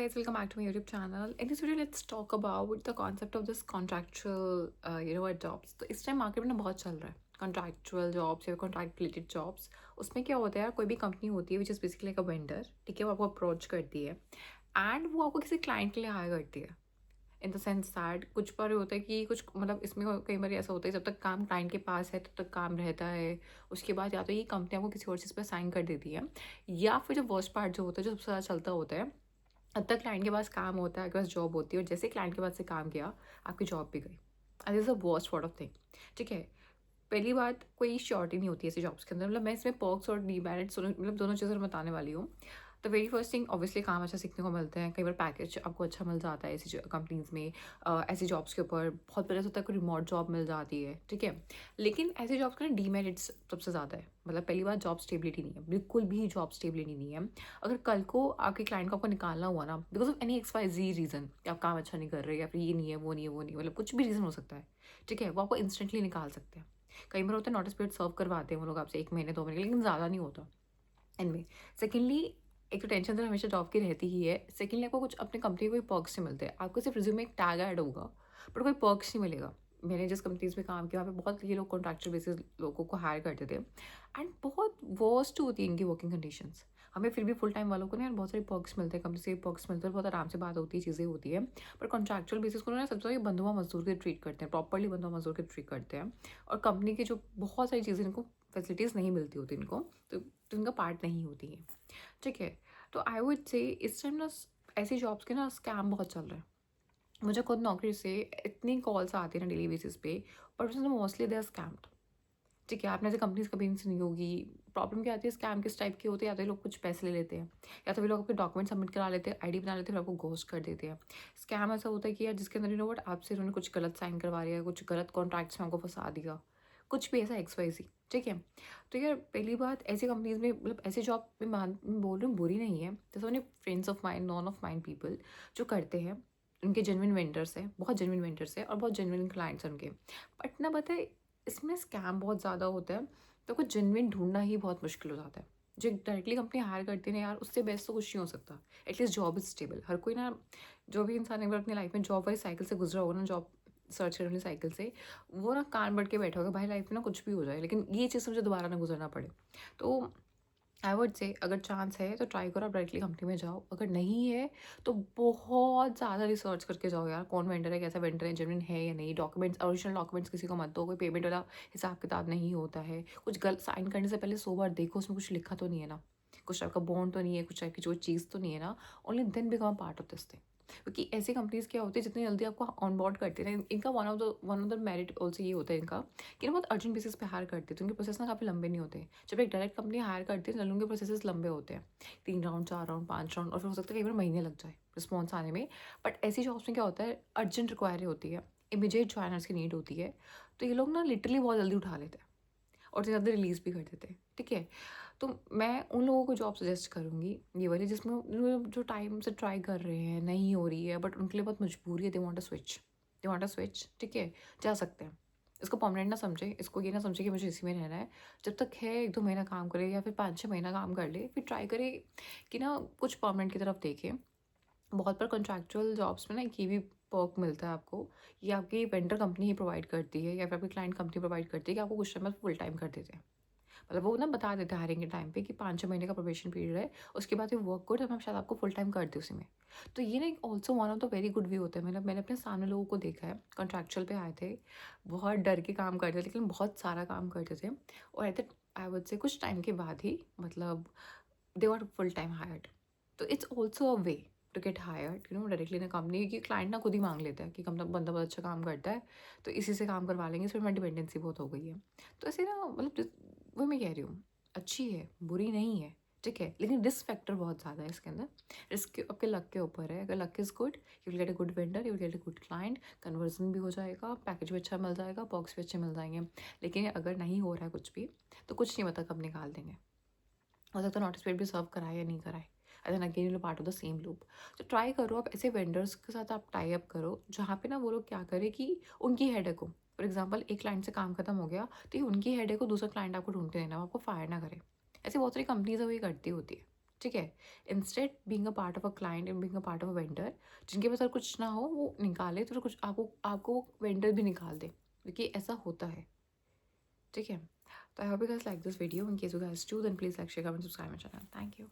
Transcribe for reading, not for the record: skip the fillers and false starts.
guys, welcome back to my YouTube channel. In this video, let's talk about the concept of this contractual, what jobs. तो इस time market में ना बहुत चल रहा है कॉन्ट्रैक्चुअल जॉब्स या कॉन्ट्रैक्ट रिलेटेड जॉब्स. उसमें क्या होता है, कोई भी कंपनी होती है विच इज़ बेसिकली एक वेंडर, ठीक है, वो आपको अप्रोच करती है एंड वो आपको किसी क्लाइंट के लिए हायर करती है. इन द सेंस दैट कुछ बार होता है कि कुछ मतलब इसमें कई बार ऐसा होता है जब तक काम क्लाइंट के पास है तब तक काम रहता है. उसके बाद या तो ये कंपनी आपको किसी और चीज़ पर साइन कर देती है, या फिर जो वर्स्ट पार्ट जो होता है, जो सबसे ज़्यादा चलता होता है, अब तक क्लाइंट के पास काम होता है, आपके पास जॉब होती है और जैसे क्लाइंट के पास से काम किया आपकी जॉब भी गई. And this is a worst sort of thing. ठीक है, पहली बात, कोई श्योरिटी नहीं होती ऐसी जॉब्स के अंदर. मतलब मैं इसमें पर्क्स और डीमेरिट्स मतलब दोनों चीज़ें बताने वाली हूँ. The very first thing, obviously काम अच्छा सीखने को मिलते हैं, कई बार पैकेज आपको अच्छा मिल जाता है ऐसी कंपनीज में. ऐसी जॉब्स के ऊपर बहुत पहले होता है कोई रिमोट जॉब मिल जाती है, ठीक है. लेकिन ऐसी जॉब्स के ना डीमेरिट्स सबसे ज़्यादा है. मतलब पहली बात, जॉब स्टेबिलिटी नहीं है, बिल्कुल भी जॉब स्टेबिलिटी नहीं है. अगर कल को आपके क्लाइंट को आपको निकालना हुआ ना, because of any XYZ reason कि आप काम अच्छा नहीं कर रहे या फिर ये नहीं है वो नहीं है वो नहीं है, मतलब कुछ भी रीज़न हो सकता है, ठीक है, वो आपको इंस्टेंटली निकाल सकते हैं. कई बार होता है नोटिस पीरियड सर्व करवाते हैं वो लोग आपसे 1 महीने 2 महीने, लेकिन ज़्यादा नहीं होता. एनवे, सेकेंडली, एक तो टेंशन तो हमेशा जॉब की रहती ही है. सेकेंडली, आपको कुछ अपनी कंपनी को कोई पर्क्स नहीं मिलते. आपको सिर्फ रिज्यूम में एक टैग ऐड होगा बट कोई पर्क्स नहीं मिलेगा. मैंने जिस कंपनीज में काम किया वहाँ पे बहुत ये लोग कॉन्ट्रैक्चुअल बेसिस लोगों को हायर करते थे एंड बहुत वर्स्ट होती है इनकी वर्किंग कंडीशंस. हमें फिर भी फुल टाइम वालों को ना यार बहुत सारे पर्क्स मिलते हैं, कंपनी से पर्क्स मिलते हैं, बहुत आराम से बात होती है, चीज़ें होती है. पर कॉन्ट्रैक्चुअल बेसिस को ना सबसे ज़्यादा बंधुआ मजदूर के ट्रीट करते हैं, प्रॉपरली बंधुआ मजदूर के ट्रीट करते हैं. और कंपनी की जो बहुत सारी चीज़ें इनको फैसिलिटीज़ नहीं मिलती होती इनको, तो इनका पार्ट नहीं होती है, ठीक है. तो आई वुड से इस टाइम ना ऐसी जॉब्स के ना स्कैम बहुत चल रहे हैं. मुझे खुद नौकरी से इतनी कॉल्स आती है ना डेली बेसिस पे, पर मोस्टली दे आर स्कैम्ड. ठीक है, आपने ऐसे कंपनीज कभी नहीं सुनी होगी. प्रॉब्लम क्या आती है, स्कैम किस टाइप के होते हैं, या तो ये लोग कुछ पैसे ले लेते हैं, या तो वे लोग अपने डॉक्यूमेंट सबमिट करा लेते हैं, आईडी बना लेते हैं और आपको घोस्ट कर देते हैं. स्कैम ऐसा होता है कि यार जिसके अंदर वट आपसे उन्होंने कुछ गलत साइन करवा दिया, कुछ गलत कॉन्ट्रैक्ट्स में आपको फंसा दिया, कुछ भी ऐसा XYZ, ठीक है. तो यार पहली बात, ऐसी कंपनीज में मतलब ऐसी जॉब में मैं बोल रही हूँ बुरी नहीं है. जैसे उन्हें friends of mind, none of mind people जो करते हैं, उनके जेन्युइन वेंडर्स हैं, बहुत जेन्युइन वेंडर्स हैं और बहुत जेन्युइन क्लाइंट्स हैं उनके. बट ना पता है, इसमें स्कैम बहुत ज़्यादा होता है, तो कुछ जेन्युइन ढूंढना ही बहुत मुश्किल हो जाता है. जो डायरेक्टली कंपनी हायर करती है ना यार, उससे बेस्ट तो कुछ नहीं हो सकता. At least job is stable. हर कोई ना, जो भी इंसान एक बार अपनी लाइफ में जॉब वाली साइकिल से गुजरा होगा ना, जॉब सर्च करने वाली साइकिल से, वो ना कान बढ़ के बैठा होगा भाई लाइफ में ना कुछ भी हो जाए लेकिन ये चीज़ मुझे दोबारा ना गुजरना पड़े. तो आई वुड से अगर चांस है तो ट्राई करो, आप डायरेक्टली कंपनी में जाओ. अगर नहीं है तो बहुत ज़्यादा रिसर्च करके जाओ यार, कौन वेंडर है, कैसा वेंडर है, जेन्युइन है या नहीं. डॉक्यूमेंट्स, ओरिजिनल डॉक्यूमेंट्स किसी को मत दो. कोई पेमेंट वाला हिसाब किताब नहीं होता है. कुछ गलत साइन करने से पहले 100 बार देखो उसमें कुछ लिखा तो नहीं है ना, कुछ टाइप का बॉन्ड तो नहीं है, कुछ टाइप की जो चीज़ तो नहीं है ना. Only then become part of this thing. क्योंकि ऐसी कंपनीज क्या होती है जितनी जल्दी आपको ऑन बोर्ड करती है ना, इनका one of the merit also ये होता है इनका कि ना बहुत अर्जेंट बेसिस पे हायर करते हैं, तो उनके प्रोसेस ना काफ़ी लंबे नहीं होते. जब एक डायरेक्ट कंपनी हायर करती है तो उनके प्रोसेस लंबे होते हैं, 3 राउंड 4 राउंड 5 राउंड, और फिर हो सकता है कई बार महीने लग जाए रिस्पॉन्स आने में. बट ऐसी जॉब्स में क्या होता है, अर्जेंट रिक्वायरी होती है, इमीडिएट ज्वाइनर्स की नीड होती है, तो ये लोग ना लिटरली बहुत जल्दी उठा लेते हैं और जल्दी रिलीज़ भी कर देते हैं, ठीक है. तो मैं उन लोगों को जॉब सजेस्ट करूँगी ये वाली, जिसमें जो टाइम से ट्राई कर रहे हैं, नहीं हो रही है, बट उनके लिए बहुत मजबूरी है, दे वांट अ स्विच, ठीक है, जा सकते हैं. इसको परमानेंट ना समझे, इसको ये ना समझे कि मुझे इसी में रहना है. जब तक है 1-2 महीना काम करे या फिर 5-6 महीना काम कर ले, फिर ट्राई करे कि ना कुछ परमानेंट की तरफ देखें. बहुत बार कॉन्ट्रैक्चुअल जॉब्स में ना एक ये भी पर्क मिलता है आपको, ये आपकी वेंडर कंपनी ही प्रोवाइड करती है या फिर आपकी क्लाइंट कंपनी प्रोवाइड करती है कि आपको कुछ टाइम बाद फुल टाइम कर देते हैं. मतलब वो ना बता देते हैं हायरिंग के टाइम पे कि 5-6 महीने का प्रोबेशन पीरियड है, उसके बाद ये वर्क गुड, हम शायद आपको फुल टाइम कर दें उसी में. तो ये ना एक also one of the very good way होता है. मैंने अपने सामने लोगों को देखा है, कॉन्ट्रैक्चुअल पे आए थे, बहुत डर के काम करते थे लेकिन बहुत सारा काम करते थे, और at the I would say कुछ टाइम के बाद ही मतलब they were full time hired. तो it's also a way to get hired directly in company, क्योंकि क्लाइंट ना खुद ही मांग लेता है कि कम बंदा बहुत अच्छा काम करता है तो इसी से काम करवा लेंगे, इसमें डिपेंडेंसी बहुत हो गई है. तो ऐसे ना मतलब वो मैं कह रही हूँ, अच्छी है, बुरी नहीं है, ठीक है, लेकिन रिस्क फैक्टर बहुत ज़्यादा है इसके अंदर. रिस्क आपके लक के ऊपर है. अगर luck is good, you will get a good vendor, you will get a good client, conversion भी हो जाएगा, पैकेज भी अच्छा मिल जाएगा, बॉक्स भी अच्छे मिल जाएंगे. लेकिन अगर नहीं हो रहा है कुछ भी, तो कुछ नहीं पता कब निकाल देंगे. हो सकता है नोटिस पीरियड भी सर्व कराए या नहीं कराए, and then again you part of the same loop. तो ट्राई करो आप ऐसे वेंडर्स के साथ आप टाई अप करो जहाँ पे ना वो लोग क्या करें कि उनकी हेडेक हो. फॉर एग्जाम्पल, एक क्लाइंट से काम खत्म हो गया तो ये उनकी हेडेक को दूसरा क्लाइंट आपको ढूंढते देना, वो आपको फायर ना करे. ऐसी बहुत सारी कंपनीज है वो ये करती होती है, ठीक है? Instead being a part of a client and being a part of a vendor, जिनके पास अगर कुछ ना हो वो निकाले तो कुछ आपको आपको वो वेंडर भी निकाल दे, क्योंकि ऐसा होता है, ठीक है? तो I hope you guys like this video. In case you guys do, then please like, share, comment, subscribe my channel. Thank you.